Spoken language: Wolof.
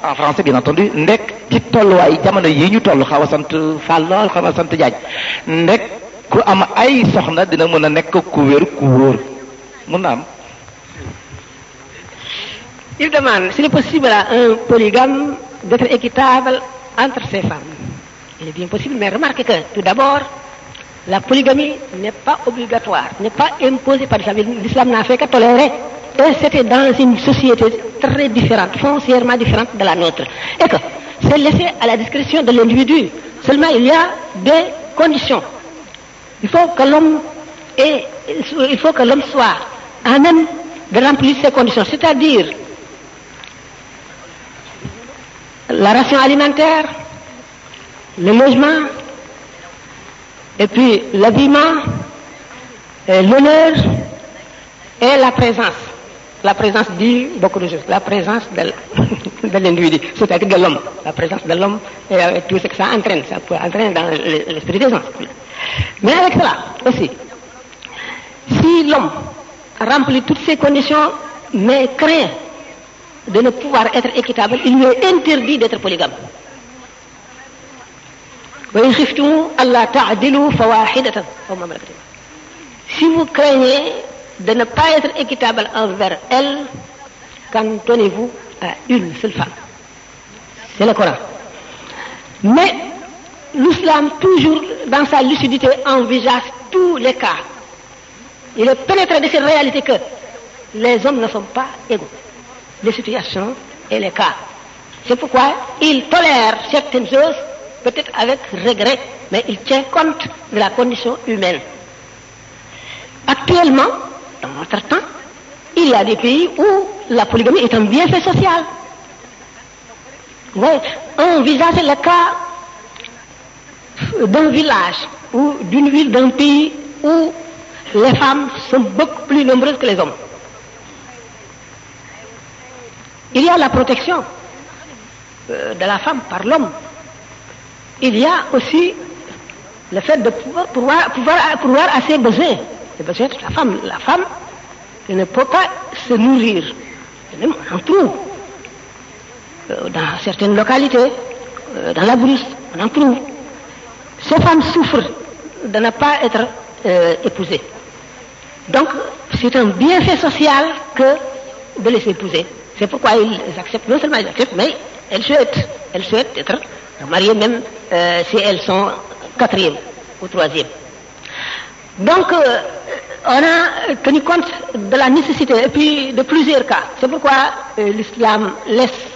en français bien entendu ndek ci tolluwaay jamono yi ñu toll xaw a sant Fall lool xaw a sant Diagne ndek ku am ay soxna dina mën a nekk ku wér ku wóor mun na am. Il demande s'il est possible à un polygame d'être équitable entre ses femmes. Il est bien possible, mais remarquez que tout d'abord, la polygamie n'est pas obligatoire, n'est pas imposée par l'islam. L'islam n'a fait que tolérer. Et c'était dans une société très différente, foncièrement différente de la nôtre. Et que c'est laissé à la discrétion de l'individu. Seulement, il y a des conditions. Il faut que l'homme soit à même de remplir ces conditions, c'est-à-dire la ration alimentaire, le logement, et puis l'habillement, l'honneur et la présence. La présence dit beaucoup de choses. La présence de l'individu, c'est-à-dire de l'homme. La présence de l'homme et tout ce que ça entraîne. Ça peut entraîner dans l'esprit des gens. Mais avec cela aussi, si l'homme remplit toutes ces conditions, mais craint de ne pouvoir être équitable, il lui est interdit d'être polygame. Si vous craignez de ne pas être équitable envers elle, cantonnez-vous à une seule femme. C'est le Coran. Mais l'islam, toujours dans sa lucidité, envisage tous les cas. Il est pénétré de cette réalité que les hommes ne sont pas égaux. Les situations et les cas. C'est pourquoi il tolère certaines choses, peut-être avec regret, mais il tient compte de la condition humaine. Actuellement, dans notre temps, il y a des pays où la polygamie est un bienfait social. Ouais, envisagez le cas d'un village ou d'une ville, d'un pays où les femmes sont beaucoup plus nombreuses que les hommes. Il y a la protection de la femme par l'homme. Il y a aussi le fait de pouvoir à ses besoins. Les besoins de la femme. La femme ne peut pas se nourrir. Même on en trouve. Dans certaines localités, dans la brousse, on en trouve. Ces femmes souffrent de ne pas être épousées. Donc, c'est un bienfait social que de les épouser. C'est pourquoi ils acceptent, non seulement ils acceptent, mais elles souhaitent être mariées même si elles sont quatrième ou troisième. Donc, on a tenu compte de la nécessité et puis de plusieurs cas. C'est pourquoi l'islam laisse